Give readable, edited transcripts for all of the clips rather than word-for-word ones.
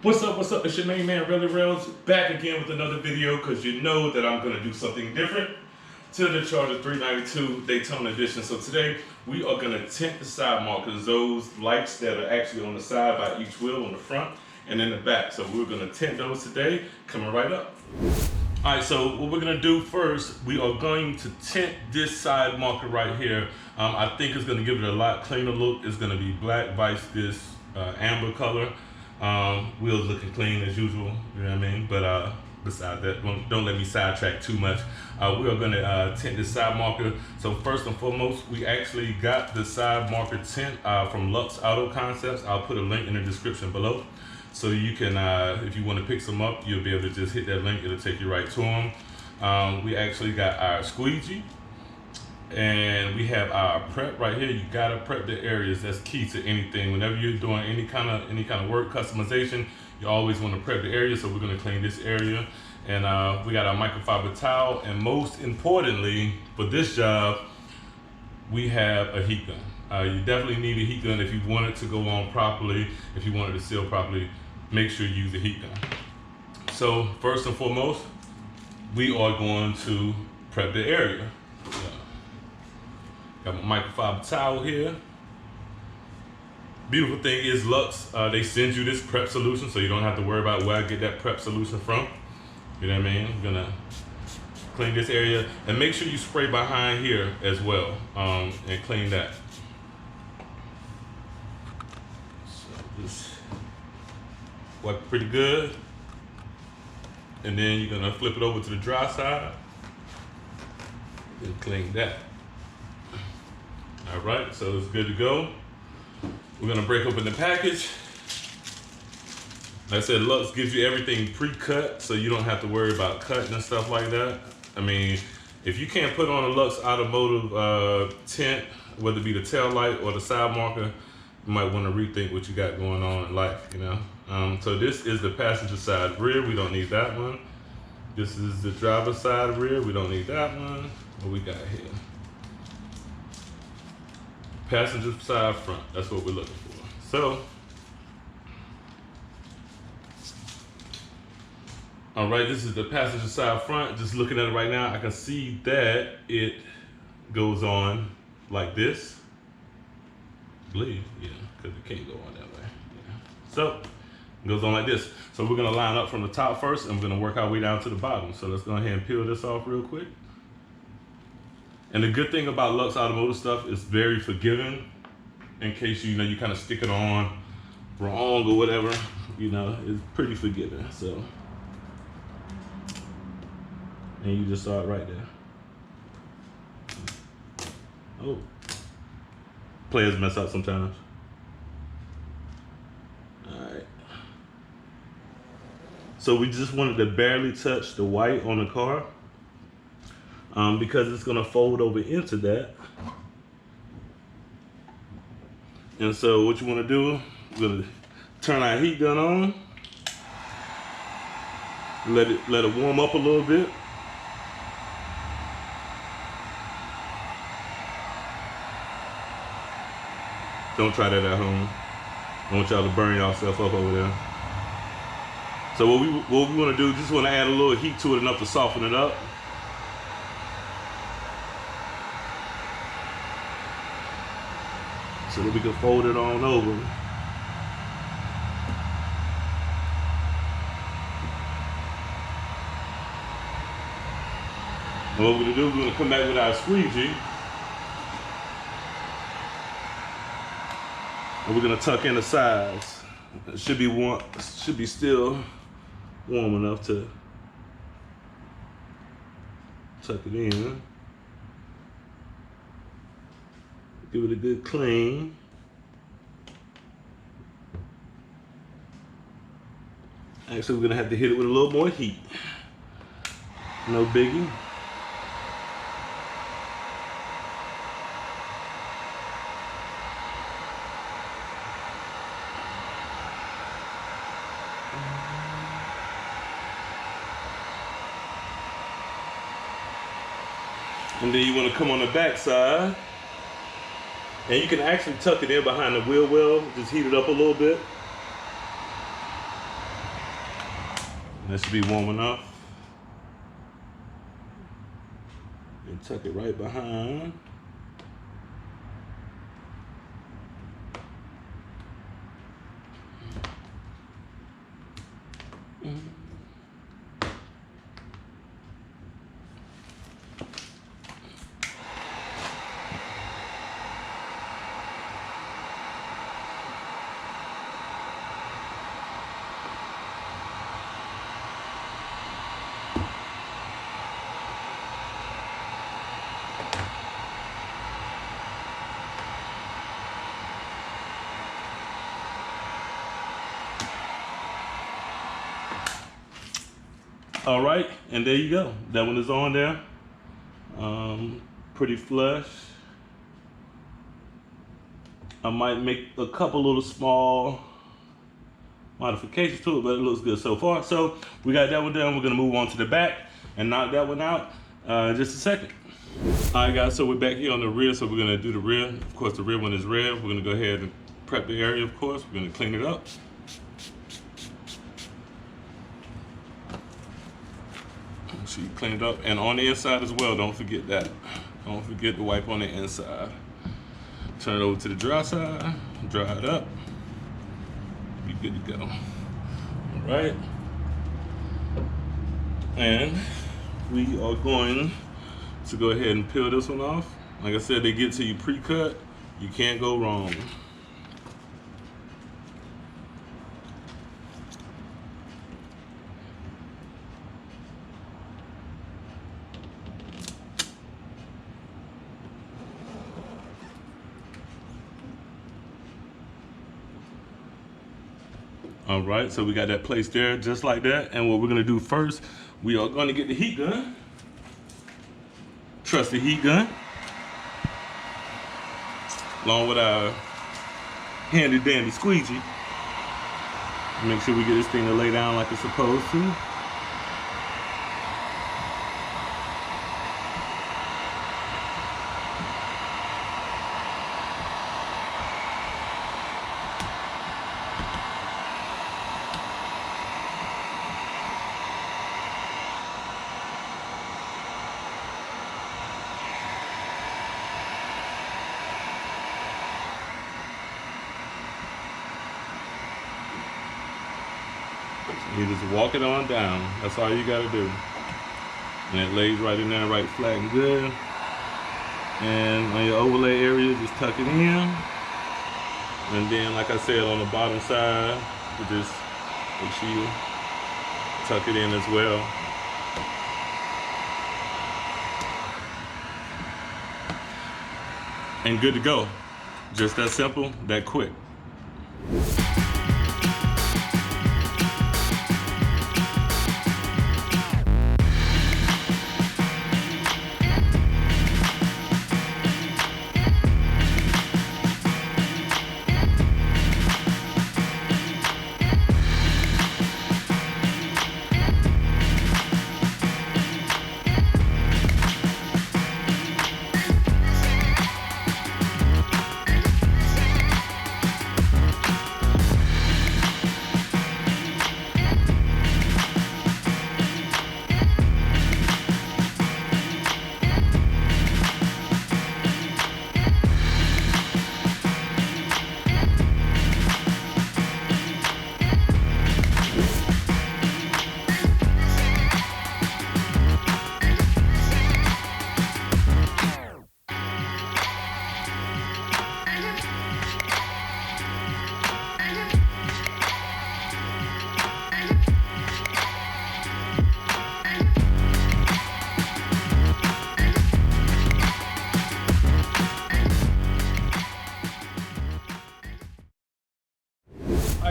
What's up, what's up? It's your main man, Really Rails, back again with another video because you know that I'm going to do something different to the Charger 392 Daytona Edition. So today we are going to tint the side markers, those lights that are actually on the side by each wheel on the front and in the back. So we're going to tint those today, coming right up. All right, so what we're going to do first, we are going to tint this side marker right here. I think it's going to give it a lot cleaner look. It's going to be black vice this amber color. Wheels looking clean as usual, you know what I mean? But besides that, don't let me sidetrack too much. We are going to tint this side marker. So first and foremost, we actually got the side marker tint from Luxe Auto Concepts. I'll put a link in the description below. So you can, if you want to pick some up, you'll be able to just hit that link. It'll take you right to them. We actually got our squeegee. And we have our prep right here. You gotta prep the areas. That's key to anything. Whenever you're doing any kind of work customization, you always want to prep the area. So we're gonna clean this area, and we got our microfiber towel. And most importantly, for this job, we have a heat gun. You definitely need a heat gun if you want it to go on properly. If you want it to seal properly, make sure you use a heat gun. So first and foremost, we are going to prep the area. Got my microfiber towel here. Beautiful thing is Luxe, they send you this prep solution so you don't have to worry about where I get that prep solution from. You know what I mean? I'm gonna clean this area and make sure you spray behind here as well and clean that. So just wipe it pretty good. And then you're gonna flip it over to the dry side and clean that. All right, so it's good to go. We're gonna break open the package. Like I said, Luxe gives you everything pre-cut, so you don't have to worry about cutting and stuff like that. I mean, if you can't put on a Luxe automotive tint, whether it be the tail light or the side marker, you might want to rethink what you got going on in life, you know? So this is the passenger side rear. We don't need that one. This is the driver's side rear. We don't need that one. What we got here? Passenger side front, that's what we're looking for. So, all right, this is the passenger side front. Just looking at it right now, I can see that it goes on like this. I believe, yeah, because it can't go on that way. Yeah. So, it goes on like this. So we're gonna line up from the top first and we're gonna work our way down to the bottom. So let's go ahead and peel this off real quick. And the good thing about Luxe Automotive stuff is very forgiving in case you kind of stick it on wrong or whatever, it's pretty forgiving. So, and you just saw it right there. Oh, players mess up sometimes. All right. So we just wanted to barely touch the white on the car. Because it's gonna fold over into that. And so what you wanna do, we're gonna turn our heat gun on, let it warm up a little bit. Don't try that at home. I want y'all to burn yourself up over there. So what we wanna do, just wanna add a little heat to it enough to soften it up. So that we can fold it on over. And what we're gonna do, we're gonna come back with our squeegee. And we're gonna tuck in the sides. It should be warm, should be still warm enough to tuck it in. Give it a good clean. Actually, we're gonna have to hit it with a little more heat. No biggie. And then you want to come on the back side And you can actually tuck it in behind the wheel well, just heat it up a little bit. That should be warm enough. And tuck it right behind. All right, and there you go. That one is on there. Pretty flush. I might make a couple little small modifications to it, but it looks good so far. So we got that one done. We're gonna move on to the back and knock that one out in just a second. All right, guys, so we're back here on the rear, so we're gonna do the rear. Of course, the rear one is red. We're gonna go ahead and prep the area, of course. We're gonna clean it up. So you clean it up, and on the inside as well, don't forget that. Don't forget to wipe on the inside. Turn it over to the dry side, dry it up, be good to go. All right, and we are going to go ahead and peel this one off. Like I said, they get to you pre-cut, you can't go wrong. All right, so we got that placed there just like that. And what we're gonna do first, we are gonna get the heat gun. Trusty heat gun. Along with our handy dandy squeegee. Make sure we get this thing to lay down like it's supposed to. You just walk it on down. That's all you gotta do. And it lays right in there, right flat and good. And on your overlay area, just tuck it in. And then, like I said, on the bottom side, you just make sure you tuck it in as well. And good to go. Just that simple, that quick.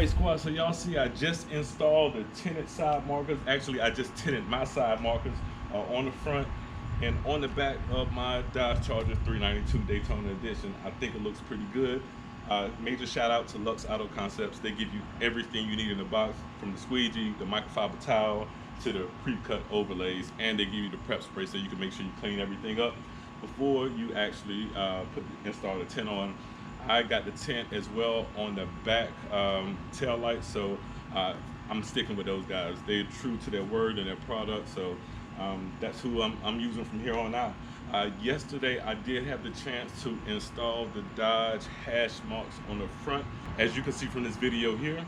Alright, squad, so y'all see I just installed the tinted side markers. Actually, I just tinted my side markers on the front and on the back of my Dodge Charger 392 Daytona Edition. I think it looks pretty good. Major shout out to Luxe Auto Concepts. They give you everything you need in the box, from the squeegee, the microfiber towel, to the pre-cut overlays, and they give you the prep spray so you can make sure you clean everything up. before you actually install the tint on. I got the tint as well on the back tail light, so I'm sticking with those guys. They're true to their word and their product, so that's who I'm using from here on out. Yesterday I did have the chance to install the Dodge hash marks on the front, as you can see from this video here.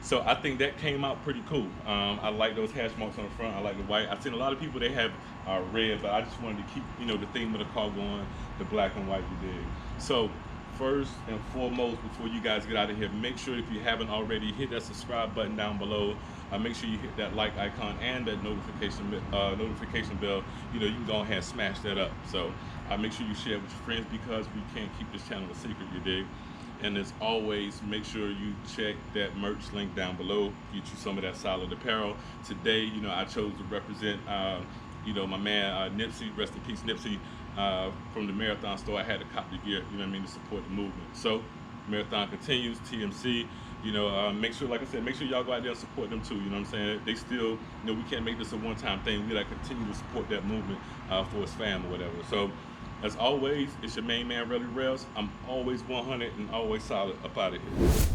So I think that came out pretty cool. I like those hash marks on the front. I like the white. I've seen a lot of people, they have red, but I just wanted to keep, the theme of the car going, the black and white, you dig. So first and foremost, before you guys get out of here, make sure if you haven't already, hit that subscribe button down below. Make sure you hit that like icon and that notification bell. You can go ahead and smash that up. So make sure you share it with your friends, because we can't keep this channel a secret, you dig. And as always, make sure you check that merch link down below. Get you some of that solid apparel. Today, I chose to represent, my man Nipsey. Rest in peace, Nipsey. From the Marathon store, I had to cop the gear, to support the movement. So, Marathon continues, TMC. Make sure, like I said, make sure y'all go out there and support them too. You know what I'm saying? They still, we can't make this a one-time thing. We continue to support that movement for its fam or whatever. So, as always, it's your main man, Relly Rails. I'm always 100 and always solid up out of here.